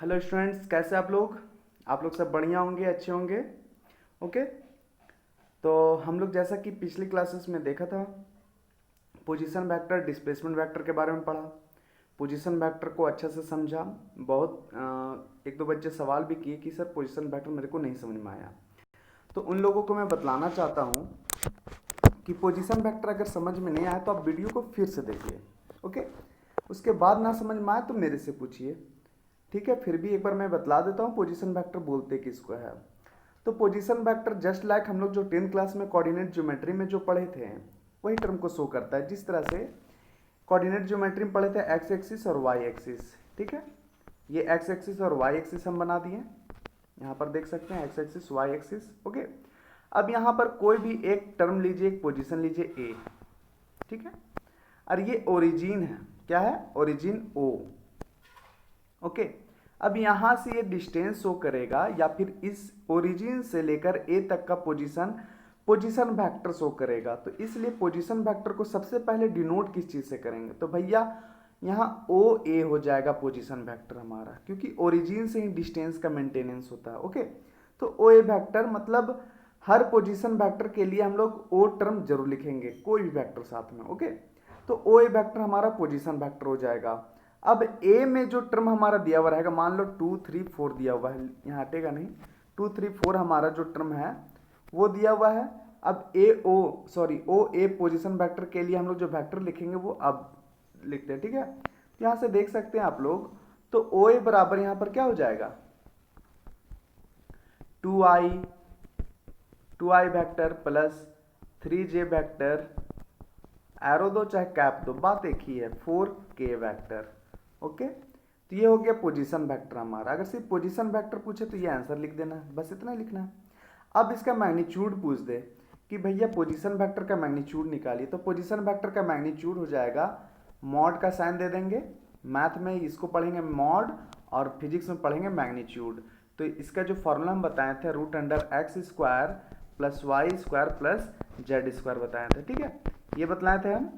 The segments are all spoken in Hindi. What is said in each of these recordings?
हेलो स्टूडेंट्स, कैसे आप लोग सब बढ़िया होंगे, अच्छे होंगे। ओके। तो हम लोग जैसा कि पिछली क्लासेस में देखा था, पोजीशन वेक्टर डिस्प्लेसमेंट वेक्टर के बारे में पढ़ा। पोजीशन वेक्टर को अच्छे से समझा। बहुत एक दो बच्चे सवाल भी किए कि सर पोजीशन वेक्टर मेरे को नहीं समझ में आया। तो उन लोगों को मैं बतलाना चाहता हूँ कि पोजीशन वेक्टर अगर समझ में नहीं आया तो आप वीडियो को फिर से देखिए। ओके। उसके बाद ना समझ में आए तो मेरे से पूछिए। ठीक है, फिर भी एक बार मैं बतला देता हूँ पोजीशन वेक्टर बोलते किसको है। तो पोजीशन वेक्टर जस्ट लाइक हम लोग जो 10th क्लास में कोऑर्डिनेट ज्योमेट्री में जो पढ़े थे वही टर्म को शो करता है। जिस तरह से कोऑर्डिनेट ज्योमेट्री में पढ़े थे एक्स एक्सिस और वाई एक्सिस। ठीक है, ये एक्स एक्सिस और वाई एक्सिस हम बना दिए। यहाँ पर देख सकते हैं X axis Y axis. Okay. अब यहाँ पर कोई भी एक टर्म लीजिए, एक पोजीशन लीजिए ए। ठीक है, और ये ओरिजिन है। क्या है? Origin O. ओके। अब यहां से ये डिस्टेंस शो करेगा या फिर इस ओरिजिन से लेकर ए तक का पोजीशन पोजीशन वेक्टर शो करेगा। तो इसलिए पोजीशन वेक्टर को सबसे पहले डिनोट किस चीज से करेंगे? तो भैया यहाँ ओ ए हो जाएगा पोजीशन वेक्टर हमारा, क्योंकि ओरिजिन से ही डिस्टेंस का मेंटेनेंस होता है। ओके। तो ओ ए वेक्टर मतलब हर पोजीशन वेक्टर के लिए हम लोग ओ टर्म जरूर लिखेंगे, कोई भी वेक्टर साथ में। ओके। तो ओ ए वेक्टर हमारा पोजीशन वेक्टर हो जाएगा। अब ए में जो टर्म हमारा दिया हुआ रहेगा, मान लो 2 3 4 दिया हुआ है, यहाँ हटेगा नहीं। 2 3 4 हमारा जो टर्म है वो दिया हुआ है। अब ओ ए पोजीशन वेक्टर के लिए हम लोग जो वेक्टर लिखेंगे वो अब लिखते हैं। ठीक है, तो यहाँ से देख सकते हैं आप लोग। तो ओ ए बराबर यहाँ पर क्या हो जाएगा? 2i 2i vector plus 3j vector, arrow दो चाहे कैप दो, बात एक ही है, 4k वेक्टर। ओके। तो ये हो गया पोजीशन वेक्टर हमारा। अगर सिर्फ पोजीशन वेक्टर पूछे तो ये आंसर लिख देना है, बस इतना ही लिखना है। अब इसका मैग्नीट्यूड पूछ दे कि भैया पोजीशन वेक्टर का मैग्नीट्यूड निकालिए, तो पोजीशन वेक्टर का मैग्नीट्यूड हो जाएगा, मॉड का साइन दे देंगे। मैथ में इसको पढ़ेंगे मॉड और फिजिक्स में पढ़ेंगे मैग्नीट्यूड। तो इसका जो फॉर्मूला हम बताए थे, root under X square plus Y square plus Z square बताए थे। ठीक है, ये बतलाए थे हम।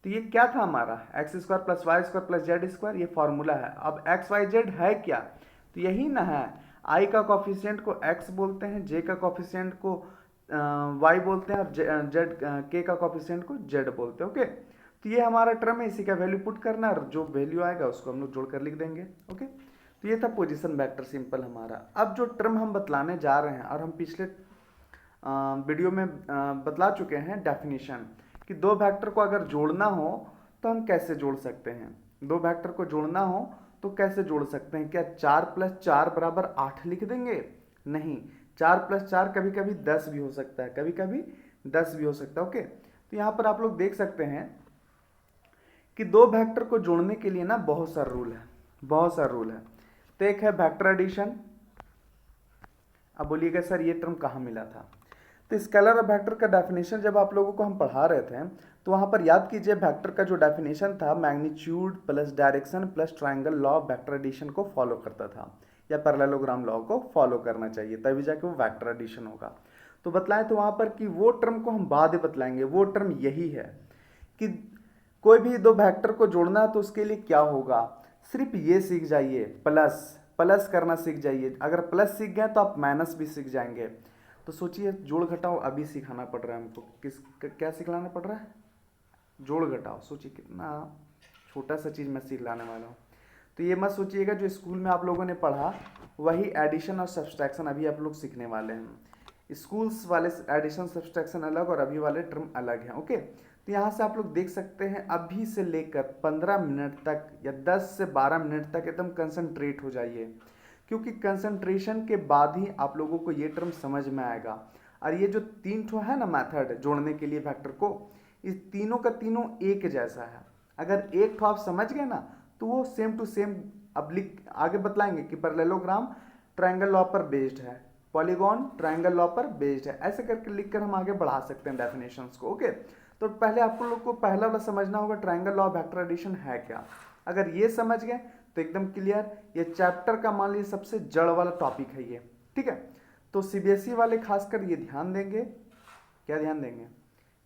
तो ये क्या था हमारा? X square plus Y square plus Z square, ये फॉर्मूला है। अब एक्स वाई जेड है क्या? तो यही ना है। आई का कॉफिशिएंट को एक्स बोलते हैं, जे का कॉफिशिएंट को वाई बोलते हैं, और जेड के का कॉफिशिएंट को जेड बोलते हैं। ओके। तो ये हमारा टर्म है, इसी का वैल्यू पुट करना है और जो वैल्यू आएगा उसको हम लोग जोड़कर लिख देंगे। ओके। तो ये था पोजीशन वेक्टर, सिंपल हमारा। अब जो टर्म हम बतलाने जा रहे हैं, और हम पिछले वीडियो में बतला चुके हैं डेफिनेशन, कि दो वेक्टर को अगर जोड़ना हो तो हम कैसे जोड़ सकते हैं। दो वेक्टर को जोड़ना हो तो कैसे जोड़ सकते हैं? क्या 4 प्लस 4 बराबर 8 लिख देंगे? नहीं, 4 प्लस 4 कभी कभी 10 भी हो सकता है, कभी कभी 10 भी हो सकता है। ओके। तो यहाँ पर आप लोग देख सकते हैं कि दो वेक्टर को जोड़ने के लिए ना बहुत सारा रूल है, बहुत सारा रूल है। तो एक है वेक्टर एडिशन। अब बोलिएगा सर ये टर्म कहाँ मिला था? तो स्केलर और वेक्टर का डेफिनेशन जब आप लोगों को हम पढ़ा रहे थे तो वहाँ पर याद कीजिए, वेक्टर का जो डेफिनेशन था magnitude plus direction plus triangle law of vector addition को फॉलो करता था, या पैरेललोग्राम लॉ को फॉलो करना चाहिए, तभी जाके वो वेक्टर एडिशन होगा। तो बतलाएं तो वहाँ पर कि वो टर्म को हम बाद में बतलाएंगे। वो टर्म यही है कि कोई भी दो वेक्टर को जोड़ना है तो उसके लिए क्या होगा, सिर्फ ये सीख जाइए, प्लस प्लस करना सीख जाइए। अगर प्लस सीख गए तो आप माइनस भी सीख जाएंगे। तो सोचिए, जोड़ घटाओ अभी सिखाना पड़ रहा है हमको। क्या सिखलाना पड़ रहा है? जोड़ घटाओ। सोचिए कितना छोटा सा चीज़ मैं सिखलाने वाला हूँ। तो ये मत सोचिएगा जो स्कूल में आप लोगों ने पढ़ा वही एडिशन और सब्सट्रैक्शन अभी आप लोग सीखने वाले हैं। स्कूल्स वाले एडिशन सब्सट्रैक्शन अलग और अभी वाले टर्म अलग हैं। ओके। तो यहाँ से आप लोग देख सकते हैं, अभी से लेकर 15 मिनट तक या 10 से 12 मिनट तक एकदम कंसंट्रेट हो जाइए, क्योंकि कंसंट्रेशन के बाद ही आप लोगों को ये टर्म समझ में आएगा। और ये जो तीन ठो है ना मेथड जोड़ने के लिए वेक्टर को, इस तीनों का तीनों एक जैसा है। अगर एक ठो आप समझ गए ना तो वो सेम टू सेम अब लिख आगे बतलाएंगे कि पैरेललोग्राम ट्रायंगल लॉ पर बेस्ड है, पॉलीगॉन ट्रायंगल लॉ पर बेस्ड है, ऐसे करके लिखकर हम आगे बढ़ा सकते हैं डेफिनेशंस को। ओके। तो पहले आपको लोग को पहला वाला समझना होगा, triangle law of vector addition है क्या। अगर ये समझ गए तो एकदम क्लियर। ये चैप्टर का मान लीजिए सबसे जड़ वाला टॉपिक है ये। ठीक है। तो सीबीएसई वाले खासकर ये ध्यान देंगे। क्या ध्यान देंगे?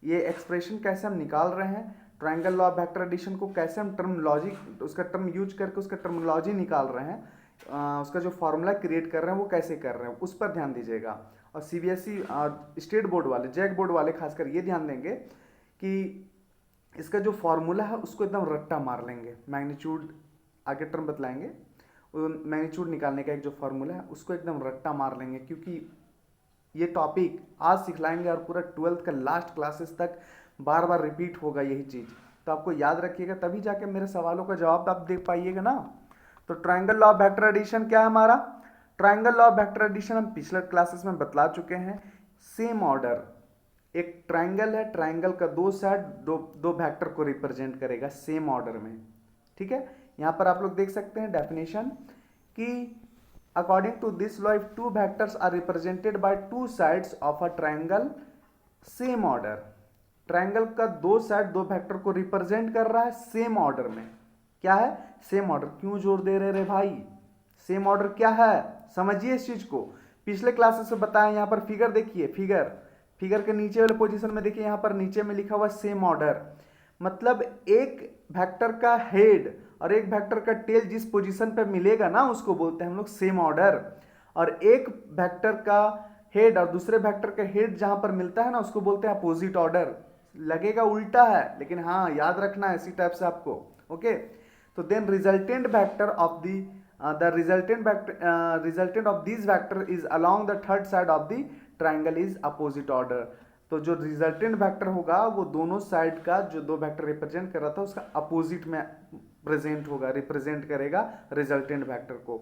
ये एक्सप्रेशन कैसे हम निकाल रहे हैं, triangle law of vector addition को कैसे हम टर्मोलॉजी उसका टर्म यूज करके उसका टर्मोलॉजी निकाल रहे हैं, उसका जो फॉर्मूला क्रिएट कर रहे हैं वो कैसे कर रहे हैं उस पर ध्यान दीजिएगा। और सीबीएसई स्टेट बोर्ड वाले, जैक बोर्ड वाले खासकर ये ध्यान देंगे कि इसका जो फॉर्मूला है उसको एकदम रट्टा मार लेंगे। मैग्नीट्यूड आगे टर्म बतलाएंगे, मैग्नीट्यूड निकालने का एक जो फॉर्मूला है उसको एकदम रट्टा मार लेंगे, क्योंकि ये टॉपिक आज सिखलाएंगे और पूरा 12th का लास्ट क्लासेस तक बार बार रिपीट होगा यही चीज़। तो आपको याद रखिएगा, तभी जाके मेरे सवालों का जवाब आप दे पाइएगा ना। तो triangle law of vector addition क्या है हमारा? Triangle law of vector addition हम पिछले क्लासेस में बतला चुके हैं। सेम ऑर्डर, एक ट्रायंगल है, ट्रायंगल का दो साइड दो वेक्टर को रिप्रेजेंट करेगा सेम ऑर्डर में। ठीक है, यहां पर आप लोग देख सकते हैं डेफिनेशन कि according to this law if two vectors are represented by two sides of a triangle same order, triangle का दो साइड दो वेक्टर को रिप्रेजेंट कर रहा है सेम ऑर्डर में। क्या है? Same order. क्यों जोर दे रहे रे भाई? सेम ऑर्डर क्या है समझिए इस चीज को। पिछले क्लासेस में बताया, यहां पर फिगर देखिए, फिगर के नीचे वाले पोजीशन में देखिए, यहां पर नीचे में लिखा हुआ सेम ऑर्डर, मतलब एक वेक्टर का हेड और एक वेक्टर का टेल जिस पोजीशन पे मिलेगा ना उसको बोलते हैं हम लोग सेम ऑर्डर। और एक वेक्टर का हेड और दूसरे वेक्टर का हेड जहां पर मिलता है ना उसको बोलते हैं अपोजिट ऑर्डर। लगेगा उल्टा है लेकिन हाँ याद रखना है इसी टाइप से आपको। ओके, तो then resultant vector of the resultant of this vector is along the third side of the triangle is opposite order. तो जो रिजल्टेंट वेक्टर होगा वो दोनों साइड का जो दो वेक्टर रिप्रेजेंट कर रहा था उसका अपोजिट में प्रेजेंट होगा, रिप्रेजेंट करेगा रिजल्टेंट वेक्टर को।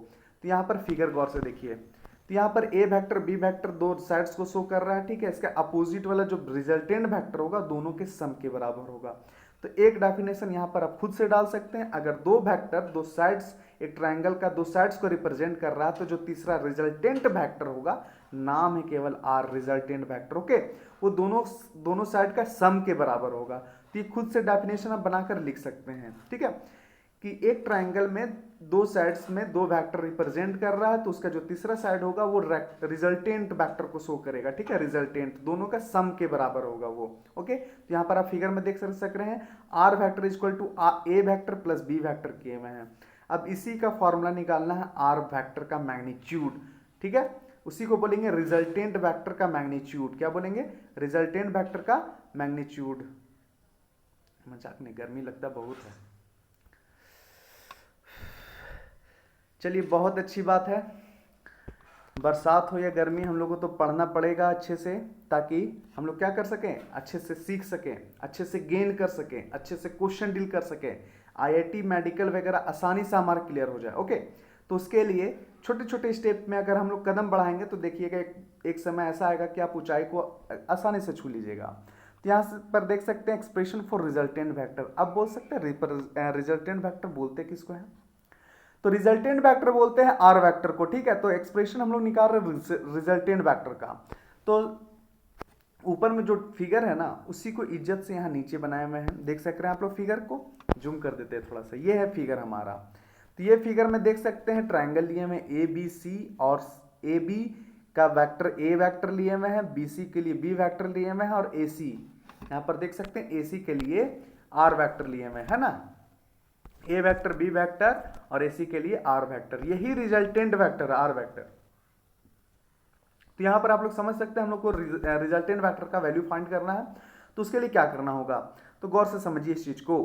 तो यहाँ पर फिगर गौर से देखिए, तो यहाँ पर ए वेक्टर बी वेक्टर दो साइड्स को शो कर रहा है। ठीक है, इसका अपोजिट वाला जो रिजल्टेंट वेक्टर होगा दोनों के सम के बराबर होगा। तो एक डेफिनेशन यहाँ पर आप खुद से डाल सकते हैं, अगर दो वेक्टर दो साइड्स एक ट्रायंगल का दो साइड्स को रिप्रेजेंट कर रहा है तो जो तीसरा रिजल्टेंट वेक्टर होगा, नाम है केवल आर रिजल्टेंट वेक्टर। ओके, वो दोनों साइड का सम के बराबर होगा। तो ये खुद से डेफिनेशन आप बनाकर लिख सकते हैं। ठीक है, कि एक ट्रायंगल में दो साइड्स में दो वेक्टर रिप्रेजेंट कर रहा है तो उसका जो तीसरा साइड होगा वो रिजल्टेंट वेक्टर को शो करेगा। ठीक है, रिजल्टेंट दोनों का सम के बराबर होगा वो। ओके, तो यहाँ पर आप फिगर में देख सक रहे हैं R vector equal to A vector plus B vector किए हुए हैं। अब इसी का फॉर्मूला निकालना है आर वेक्टर का मैग्नीट्यूड। ठीक है, उसी को बोलेंगे रिजल्टेंट वेक्टर का मैग्नीट्यूड। क्या बोलेंगे? रिजल्टेंट वेक्टर का मैग्नीट्यूड। मजाक नहीं, गर्मी लगता बहुत है। चलिए, बहुत अच्छी बात है, बरसात हो या गर्मी हम लोग को तो पढ़ना पड़ेगा अच्छे से, ताकि हम लोग क्या कर सकें, अच्छे से सीख सकें, अच्छे से गेन कर सकें, अच्छे से क्वेश्चन डील कर सकें, आईआईटी मेडिकल वगैरह आसानी से हमारा क्लियर हो जाए। ओके, तो उसके लिए छोटे छोटे स्टेप में अगर हम लोग कदम बढ़ाएंगे तो देखिएगा एक समय ऐसा आएगा कि आप ऊंचाई को आसानी से छू लीजिएगा। तो यहाँ पर देख सकते हैं एक्सप्रेशन फॉर रिजल्टेंट वेक्टर। अब बोल सकते हैं रिजल्टेंट वेक्टर बोलते किसको है? तो रिजल्टेंट वेक्टर बोलते हैं आर वेक्टर को। ठीक है, तो एक्सप्रेशन हम लोग निकाल रहे हैं रिजल्टेंट वेक्टर का। तो ऊपर में जो फिगर है ना उसी को इज्जत से यहाँ नीचे बनाए हुए हैं, देख सक रहे हैं आप लोग। फिगर को जूम कर देते हैं थोड़ा सा, ये है फिगर हमारा। तो ये फिगर में देख सकते हैं ट्राइंगल लिए हुए ए बी सी, और ए बी का वेक्टर ए वेक्टर लिए हुए हैं, बी सी के लिए बी वेक्टर लिए हुए हैं, और ए सी यहाँ पर देख सकते हैं ए सी के लिए आर वेक्टर लिए हुए है ना। ए वेक्टर बी वेक्टर और ए सी के लिए आर वेक्टर, यही रिजल्टेंट वेक्टर आर वेक्टर। तो यहां पर आप लोग समझ सकते हैं हम लोग को रिजल्टेंट वेक्टर का वैल्यू फाइंड करना है। तो उसके लिए क्या करना होगा, तो गौर से समझिए इस चीज को।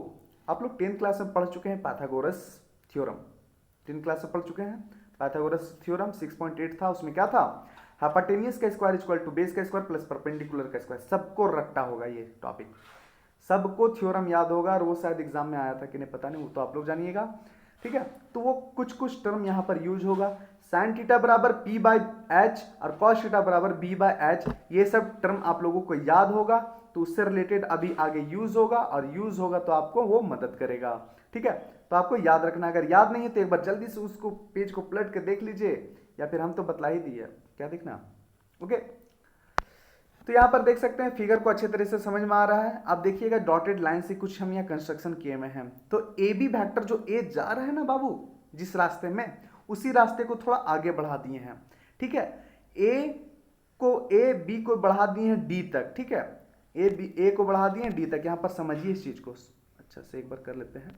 आप लोग 10th क्लास में पढ़ चुके हैं पाइथागोरस थ्योरम, 10th क्लास में पढ़ चुके हैं पाइथागोरस थ्योरम 6.8 था। उसमें क्या था? हाइपोटेन्यूज का स्क्वायर इक्वल टू बेस का स्क्वायर प्लस परपेंडिकुलर का स्क्वायर। सबको रट्टा होगा ये टॉपिक, सबको थ्योरम याद होगा, और वो शायद एग्जाम में आया था कि नहीं पता नहीं, वो तो आप लोग जानिएगा। ठीक है, तो वो कुछ टर्म यहाँ पर यूज होगा। साइन थीटा बराबर पी बाई एच और कॉस थीटा बराबर बी बाई एच, ये सब टर्म आप लोगों को याद होगा। तो उससे रिलेटेड अभी आगे यूज होगा, और यूज होगा तो आपको वो मदद करेगा। ठीक है, तो आपको याद रखना। अगर याद नहीं है तो एक बार जल्दी से उसको पेज को पलट के देख लीजिए, या फिर हम तो बतला ही दिए, क्या देखना। ओके, तो यहां पर देख सकते हैं फिगर को अच्छे तरह से समझ में आ रहा है। आप देखिएगा डॉटेड लाइन से कुछ हम यहाँ कंस्ट्रक्शन किए हुए हैं। तो ए बी वेक्टर जो ए जा रहा है ना बाबू जिस रास्ते में, उसी रास्ते को थोड़ा आगे बढ़ा दिए हैं। ठीक है, ए बी को बढ़ा दिए हैं डी तक। ठीक है, ए को बढ़ा दिए हैं डी तक। यहां पर समझिए इस चीज को अच्छा से एक बार कर लेते हैं।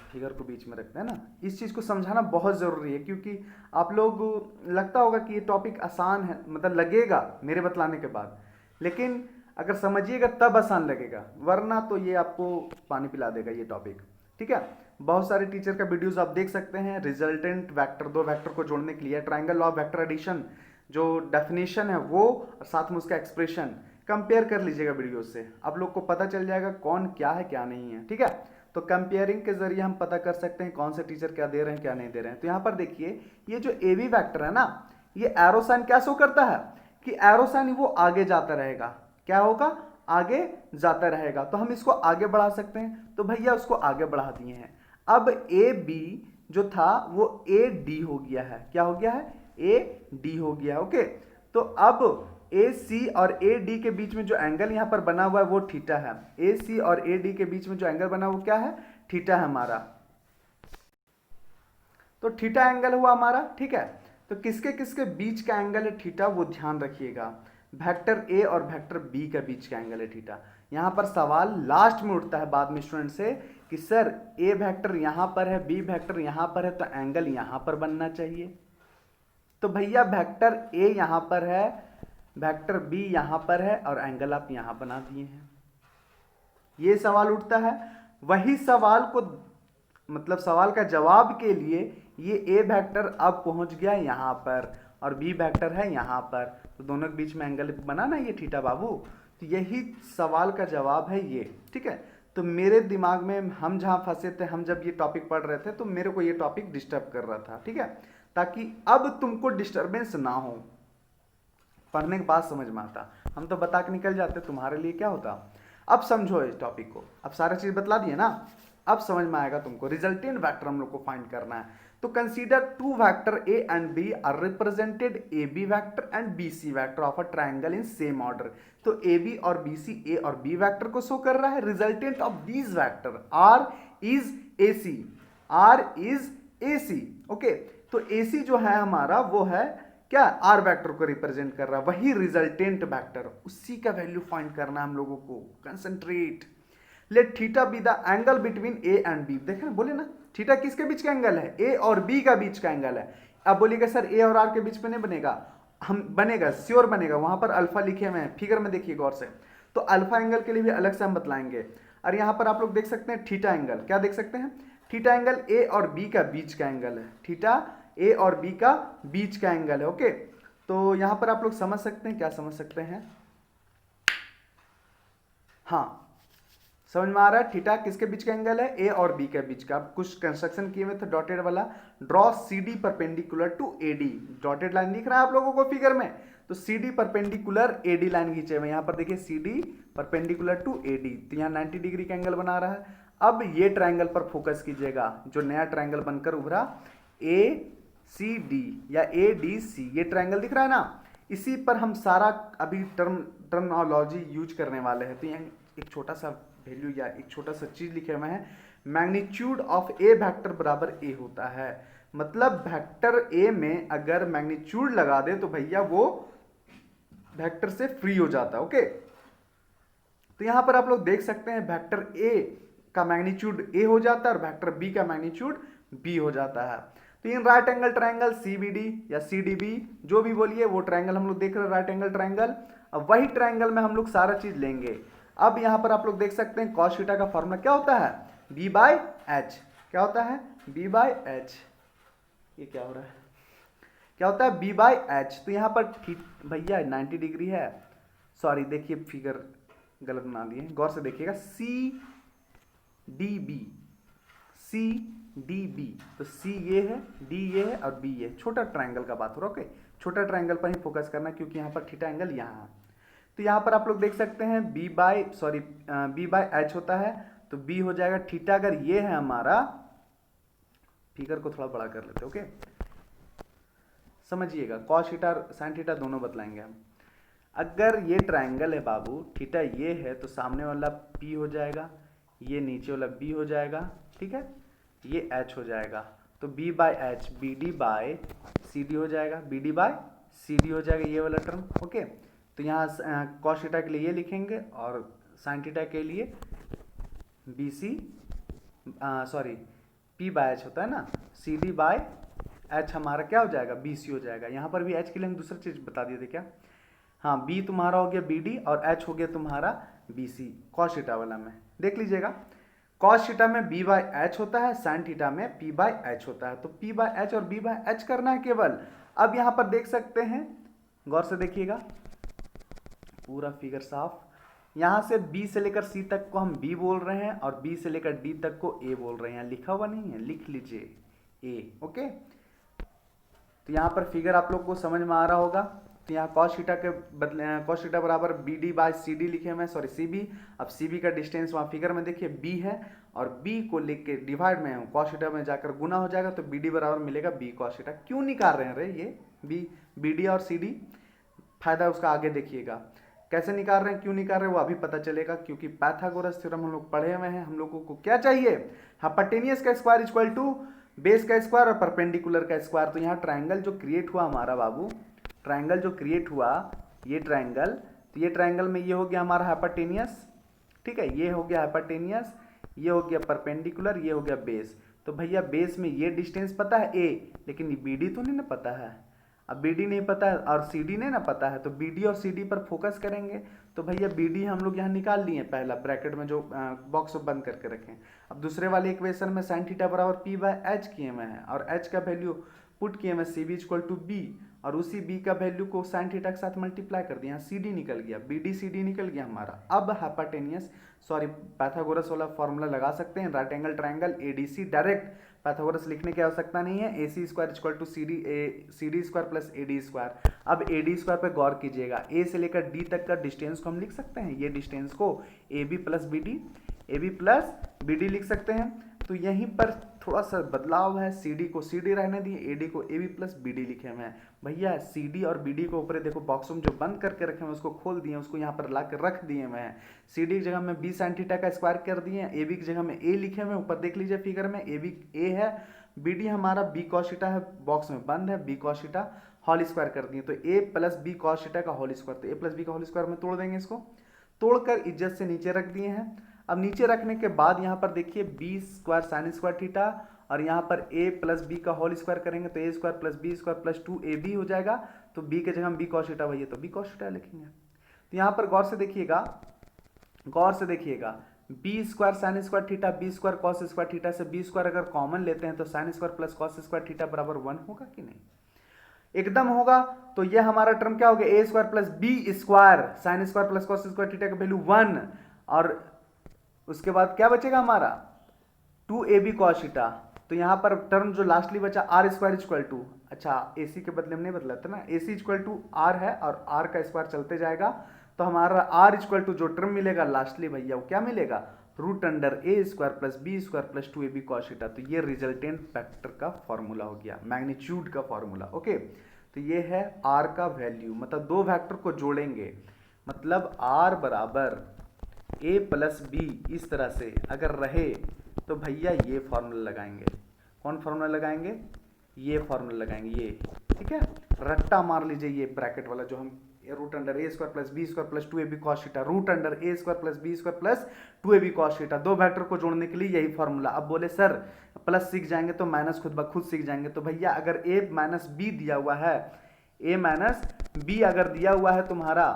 फिगर को बीच में रखते हैं ना, इस चीज़ को समझाना बहुत ज़रूरी है, क्योंकि आप लोग लगता होगा कि ये टॉपिक आसान है, मतलब लगेगा मेरे बतलाने के बाद, लेकिन अगर समझिएगा तब आसान लगेगा, वरना तो ये आपको पानी पिला देगा ये टॉपिक। ठीक है, बहुत सारे टीचर का वीडियोस आप देख सकते हैं, रिजल्टेंट वेक्टर, दो वेक्टर को जोड़ने के लिए triangle law of vector addition जो डेफिनेशन है वो, और साथ में उसका एक्सप्रेशन कंपेयर कर लीजिएगा वीडियो से, आप लोग को पता चल जाएगा कौन क्या है क्या नहीं है। ठीक है, तो कंपेयरिंग के जरिए हम पता कर सकते हैं कौन से टीचर क्या दे रहे हैं क्या नहीं दे रहे हैं। तो यहाँ पर देखिए ये जो ए बी वैक्टर है ना, ये एरो साइन क्या शो करता है कि एरो साइन वो आगे जाता रहेगा, क्या होगा, आगे जाता रहेगा, तो हम इसको आगे बढ़ा सकते हैं, तो भैया उसको आगे बढ़ा दिए हैं। अब ए बी जो था वो ए डी हो गया है, क्या हो गया है, ए डी हो गया। ओके, तो अब ए सी और ए डी के बीच में जो एंगल यहां पर बना हुआ है वो थीटा है, ए सी और ए डी के बीच में जो एंगल बना हुआ वो क्या है, थीटा है हमारा, तो थीटा एंगल हुआ हमारा। ठीक है, तो किसके किसके बीच का एंगल है थीटा, वो ध्यान रखिएगा, वेक्टर ए और वेक्टर बी के बीच का एंगल है थीटा। यहां पर सवाल लास्ट में उठता है बाद में स्टूडेंट से कि सर ए वेक्टर यहां पर है, बी वेक्टर यहां पर है, तो एंगल यहां पर बनना चाहिए। तो भैया वेक्टर ए यहां पर है, वेक्टर बी यहां पर है, और एंगल आप यहां बना दिए हैं, ये सवाल उठता है। वही सवाल को, मतलब सवाल का जवाब के लिए ये ए वेक्टर अब पहुंच गया यहां पर और बी वेक्टर है यहां पर, तो दोनों के बीच में एंगल बना ना ये थीटा बाबू, तो यही सवाल का जवाब है ये। ठीक है, तो मेरे दिमाग में हम जहां फंसे थे, हम जब ये टॉपिक पढ़ रहे थे तो मेरे को ये टॉपिक डिस्टर्ब कर रहा था। ठीक है, ताकि अब तुमको डिस्टर्बेंस ना हो, पढ़ने के बाद समझ में आता, हम तो बता के निकल जाते, तुम्हारे लिए क्या होता। अब समझो इस टॉपिक को, अब सारा चीज बतला दिए ना, अब समझ में आएगा तुमको। रिजल्टेंट वेक्टर हम लोग को फाइंड करना है, तो consider two vector A and B are represented A B vector and B C vector of a triangle in same order. तो ए बी और बी सी ए और बी वेक्टर को शो कर रहा है, resultant of these vector R is A C, R is A C. Okay, तो ए सी जो है हमारा वो है क्या, आर वेक्टर को रिप्रेजेंट कर रहा है, वही रिजल्टेंट वेक्टर, उसी का वैल्यू फाइंड करना है हम लोगों को। Concentrate, let theta be the angle between A and B. देखे ना, बोले ना थीटा किसके बीच का एंगल है, ए और बी का बीच का एंगल है। अब बोलिएगा सर ए और आर के बीच में नहीं बनेगा, हम बनेगा, श्योर बनेगा, वहां पर अल्फा लिखे हुए हैं, फिगर में देखिए गौर से, तो अल्फा एंगल के लिए भी अलग से हम बतलाएंगे। और यहां पर आप लोग देख सकते हैं थीटा एंगल, क्या देख सकते हैं, थीटा एंगल ए और बी का बीच का एंगल है, थीटा ए और बी का बीच का एंगल है। ओके, तो यहां पर आप लोग समझ सकते हैं, क्या समझ सकते हैं, हाँ समझ में आ रहा है, थीटा किसके बीच का एंगल है, ए और बी के बीच का। कुछ कंस्ट्रक्शन किए हुए थे डॉटेड वाला, draw C D perpendicular to A D, dotted line दिख रहा है आप लोगों को फिगर में, तो C D perpendicular A D line खींचे हुए, यहां पर देखिए C D perpendicular to A D, तो यहाँ 90 डिग्री का एंगल बना रहा है। अब ये ट्राइंगल पर फोकस कीजिएगा, जो नया ट्राइंगल बनकर उभरा, ए सी डी या ए डी सी, ये ट्राइंगल दिख रहा है ना, इसी पर हम सारा अभी टर्मिनोलॉजी यूज करने वाले हैं। तो यहाँ एक छोटा सा वैल्यू या एक छोटा सा चीज लिखे हुए हैं, मैग्नीट्यूड ऑफ ए वेक्टर बराबर ए होता है, मतलब वेक्टर ए में अगर मैग्नीट्यूड लगा दे तो भैया वो वेक्टर से फ्री हो जाता है। ओके, तो यहां पर आप लोग देख सकते हैं वेक्टर ए का मैग्नीट्यूड ए हो जाता है और वेक्टर बी का मैग्नीट्यूड बी हो जाता है। तो in right angle triangle CBD या सीडीबी जो भी बोलिए, वो ट्राइंगल हम लोग देख रहे हैं राइट एंगल ट्राइंगल, अब वही ट्राइंगल में हम लोग सारा चीज लेंगे। अब यहां पर आप लोग देख सकते हैं कॉस थीटा का फॉर्मूला क्या होता है, बी बाय एच, क्या होता है, बी बाय एच, ये क्या हो रहा है, क्या होता है, बी बाय एच। तो यहां पर भैया 90 डिग्री है, सॉरी देखिए फिगर गलत बना दिए, गौर से देखिएगा, C D B, C D B, तो सी ये है, डी ये है और बी ये, छोटा ट्राइंगल का बात हो रहा है। ओके, छोटा ट्राइंगल पर ही फोकस करना क्योंकि यहाँ पर थीटा एंगल यहाँ है। तो यहाँ पर आप लोग देख सकते हैं बी बाय एच होता है, तो बी हो जाएगा थीटा, अगर ये है हमारा, फिगर को थोड़ा बड़ा कर लेते। ओके, समझिएगा, कॉस थीटा साइन थीटा दोनों बतलाएंगे हम। अगर ये ट्राइंगल है बाबू, थीटा ये है, तो सामने वाला पी हो जाएगा, ये नीचे वाला बी हो जाएगा, ठीक है, ये एच हो जाएगा, तो B by H B D by C D हो जाएगा, B D by C D हो जाएगा ये वाला टर्म। ओके, तो यहाँ कॉस थीटा के लिए ये लिखेंगे और साइन थीटा के लिए B C sorry P by H होता है ना, सी डी बाय एच हमारा क्या हो जाएगा, बी सी हो जाएगा। यहाँ पर भी एच के लिए हम दूसरा चीज बता दिए थे क्या, हाँ बी तुम्हारा हो गया बी डी और एच हो गया तुम्हारा बी सी। कॉस थीटा वाला में देख लीजिएगा, कॉस थीटा में बी बाय एच होता है, साइन थीटा में पी बाय एच होता है। तो पी बाय एच और बी बाय एच करना है केवल। अब यहाँ पर देख सकते हैं, गौर से देखिएगा पूरा फिगर साफ, यहां से B से लेकर C तक को हम B बोल रहे हैं और B से लेकर D तक को A बोल रहे हैं। लिखा हुआ नहीं है, लिख लीजिए A। ओके, तो यहां पर फिगर आप लोग को समझ में आ रहा होगा। तो यहाँ cos थीटा के बदले cos थीटा बराबर BD बाय CD लिखे हुए, सॉरी CB। अब CB का डिस्टेंस वहाँ फिगर में देखिए B है और B को लिख के डिवाइड में हूँ, cos थीटा में जाकर गुना हो जाएगा तो BD बराबर मिलेगा B cos थीटा। क्यों निकाल रहे हैं रे ये BD और CD, फायदा उसका आगे देखिएगा कैसे निकाल रहे हैं, क्यों निकाल रहे हैं वो अभी पता चलेगा। क्योंकि पाइथागोरस थ्योरम हम लोग पढ़े हुए हैं। हम लोगों को क्या चाहिए, हाइपोटेनियस का स्क्वायर इक्वल टू बेस का स्क्वायर और परपेंडिकुलर का स्क्वायर। तो यहाँ ट्रायंगल जो क्रिएट हुआ हमारा बाबू, ट्रायंगल जो क्रिएट हुआ ये ट्रायंगल, तो ये ट्रायंगल में ये हो गया हमारा हाइपोटेनियस, ठीक है, ये हो गया हाइपोटेनियस, ये हो गया परपेंडिकुलर, ये हो गया बेस। तो भैया बेस में ये डिस्टेंस पता है A, लेकिन BD तो नहीं ना पता है। अब BD नहीं पता है और CD नहीं ना पता है, तो BD और CD पर फोकस करेंगे। तो भैया BD हम लोग यहाँ निकाल लिए पहला ब्रैकेट में जो बॉक्स बंद करके रखें। अब दूसरे वाले इक्वेशन में साइन थीटा बराबर P बाय एच किए हुए हैं और H का वैल्यू पुट किए हुए CB इक्वल टू B, और उसी B का वैल्यू को साइन थीटा के साथ मल्टीप्लाई कर दिया, CD निकल गया, BD CD निकल गया हमारा। अब हाइपोटेनियस सॉरी पाइथागोरस वाला फॉर्मूला लगा सकते हैं, right angle triangle ADC, direct Pythagoras लिखने की आवश्यकता नहीं है। AC square equal to CD square plus AD square. अब AD स्क्वायर पे गौर कीजिएगा, A से लेकर D तक का डिस्टेंस को हम लिख सकते हैं, ये डिस्टेंस को AB प्लस BD लिख सकते हैं। तो यहीं पर थोड़ा सा बदलाव है, CD को CD रहने दिए, AD को AB प्लस BD लिखे हुए हैं। भैया CD और BD को ऊपर देखो बॉक्स में जो बंद करके रखे हैं उसको खोल दिए, उसको यहाँ पर ला कर रख दिए हुए हैं। CD की जगह में B साइन थीटा का स्क्वायर कर दिए हैं, AB की जगह में A लिखे हुए हैं, ऊपर देख लीजिए फिगर में AB A है, BD हमारा B cos थीटा है, बॉक्स में बंद है, B cos theta whole square कर दिए। तो A plus B cos theta का होल स्क्वायर, तो A प्लस B का होल स्क्वायर में तोड़ देंगे, इसको तोड़कर इज्जत से नीचे रख दिए हैं। अब नीचे रखने के बाद यहाँ पर देखिए B square sine square theta और यहाँ पर A प्लस बी का होल स्क्वायर करेंगे तो A square plus B square plus 2AB हो जाएगा। तो B के जगह हम B cos थीटा भैया तो B cos थीटा लिखेंगे। तो यहाँ पर गौर से देखिएगा B square sine square theta B square cos square theta से बी स्क्वायर अगर कॉमन लेते हैं तो sine square plus cos square theta बराबर 1 होगा कि नहीं, एकदम होगा। तो ये हमारा टर्म क्या हो गया, A square plus B square sine square plus cos square theta का वैल्यू 1, और उसके बाद क्या बचेगा हमारा 2AB cos थीटा। तो यहाँ पर टर्म जो लास्टली बचा आर स्क्वायर इक्वल टू, अच्छा AC के बदले में नहीं बदलाते ना, AC इक्वल टू R है और R का स्क्वायर चलते जाएगा। तो हमारा R इक्वल टू जो टर्म मिलेगा लास्टली भैया वो क्या मिलेगा, root under A square plus B square plus 2AB cos theta. तो ये रिजल्टेंट फैक्टर का फॉर्मूला हो गया, मैग्नीट्यूड का फॉर्मूला। ओके, तो ये है R का वैल्यू, मतलब दो फैक्टर को जोड़ेंगे, मतलब R बराबर A प्लस B इस तरह से अगर रहे तो भैया ये फॉर्मूला लगाएंगे। कौन फॉर्मूला लगाएंगे, ये फॉर्मूला लगाएंगे, ये ठीक है, रट्टा मार लीजिए ये ब्रैकेट वाला जो हम root under A square plus B square plus 2AB cos theta, root under A square plus B square plus 2AB cos theta, दो वेक्टर को जोड़ने के लिए यही फॉर्मूला। अब बोले सर प्लस सीख जाएंगे तो माइनस खुद ब खुद सीख जाएंगे। तो भैया अगर A माइनस B दिया हुआ है, A माइनस B अगर दिया हुआ है तुम्हारा,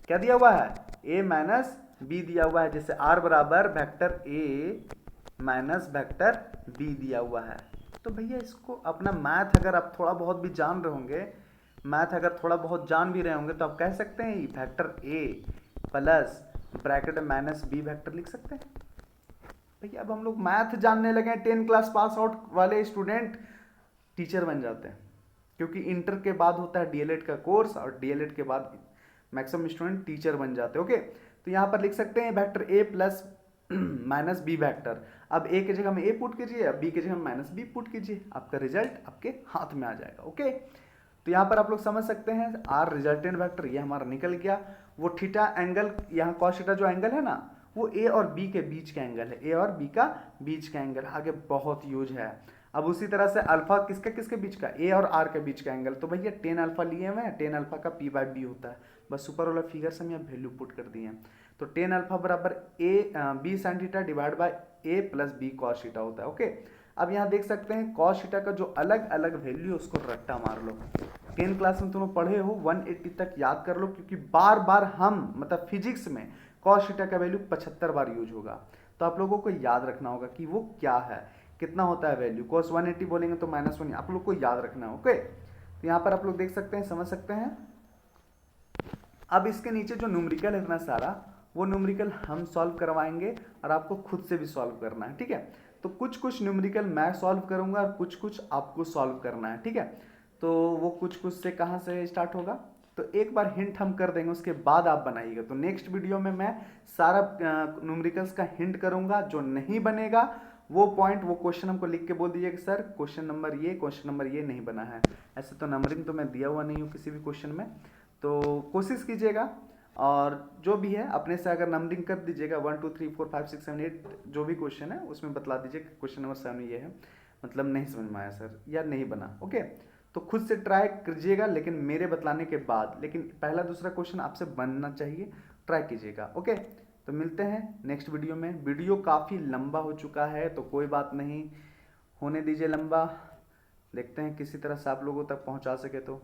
क्या दिया हुआ है, A माइनस B दिया हुआ है, जैसे R बराबर vector A minus vector B दिया हुआ है। तो भैया इसको अपना मैथ अगर आप थोड़ा बहुत भी जान रहे होंगे, मैथ अगर थोड़ा बहुत जान भी रहे होंगे तो आप कह सकते हैं vector A plus bracket minus B vector लिख सकते हैं। भैया अब हम लोग मैथ जानने लगे हैं, 10 क्लास पास आउट वाले स्टूडेंट टीचर बन जाते हैं, क्योंकि इंटर के बाद होता है DLED का कोर्स और DLED के बाद मैक्सिमम स्टूडेंट टीचर बन जाते हैं। ओके, तो यहाँ पर लिख सकते हैं vector A plus minus B vector. अब A की जगह में A पुट कीजिए, अब B की जगह में माइनस B पुट कीजिए, आपका रिजल्ट आपके हाथ में आ जाएगा। ओके, तो यहाँ पर आप लोग समझ सकते हैं R रिजल्टेंट वेक्टर ये हमारा निकल गया। वो थीटा एंगल, यहाँ cos थीटा जो एंगल है ना वो A और B के बीच का एंगल है, A और B का बीच का एंगल, आगे बहुत यूज है। अब उसी तरह से अल्फा किसके किसके बीच का, A और R के बीच का एंगल, तो भैया 10 अल्फा लिए हुए हैं, 10 अल्फा का P बाय B होता है, बस ऊपर वाला फिगर से हम यहाँ वैल्यू पुट कर दिए हैं। तो टेन अल्फा बराबर A B sine theta divide by A plus B cos theta होता है। ओके, अब यहाँ देख सकते हैं कॉस थीटा का जो अलग अलग वैल्यू है उसको रट्टा मार लो। 10 क्लास में तुम पढ़े हो 180 तक याद कर लो, क्योंकि बार बार हम मतलब फिजिक्स में कॉस थीटा का वैल्यू 75 बार यूज होगा, तो आप लोगों को याद रखना होगा कि वो क्या है, कितना होता है वैल्यू। कॉस 180 बोलेंगे तो -1 आप लोग को याद रखना है। ओके, तो यहाँ पर आप लोग देख सकते हैं, समझ सकते हैं। अब इसके नीचे जो न्यूमेरिकल है इतना सारा, वो न्यूमेरिकल हम सॉल्व करवाएंगे और आपको खुद से भी सॉल्व करना है, ठीक है। तो कुछ कुछ न्यूमेरिकल मैं सॉल्व करूंगा और कुछ कुछ आपको सॉल्व करना है, ठीक है। तो वो कुछ कुछ से कहाँ से स्टार्ट होगा, तो एक बार हिंट हम कर देंगे, उसके बाद आप बनाइएगा। तो नेक्स्ट वीडियो में मैं सारा न्यूमेरिकल्स का हिंट करूंगा, जो नहीं बनेगा वो पॉइंट वो क्वेश्चन हमको लिख के बोल दीजिए कि सर क्वेश्चन नंबर ये, क्वेश्चन नंबर ये नहीं बना है। ऐसे तो नंबरिंग तो मैं दिया हुआ नहीं हूँ किसी भी क्वेश्चन में, तो कोशिश कीजिएगा। और जो भी है अपने से अगर नंबरिंग कर दीजिएगा 1 2 3 4 5 6 7 8 जो भी क्वेश्चन है उसमें बतला दीजिए क्वेश्चन नंबर 7 ये है, मतलब नहीं समझ में आया सर या नहीं बना। ओके, तो खुद से ट्राई कीजिएगा, लेकिन मेरे बतलाने के बाद, लेकिन पहला दूसरा क्वेश्चन आपसे बनना चाहिए, ट्राई कीजिएगा। ओके, तो मिलते हैं नेक्स्ट वीडियो में। वीडियो काफ़ी लंबा हो चुका है, तो कोई बात नहीं, होने दीजिए लंबा, देखते हैं किसी तरह से आप लोगों तक पहुंचा सके तो।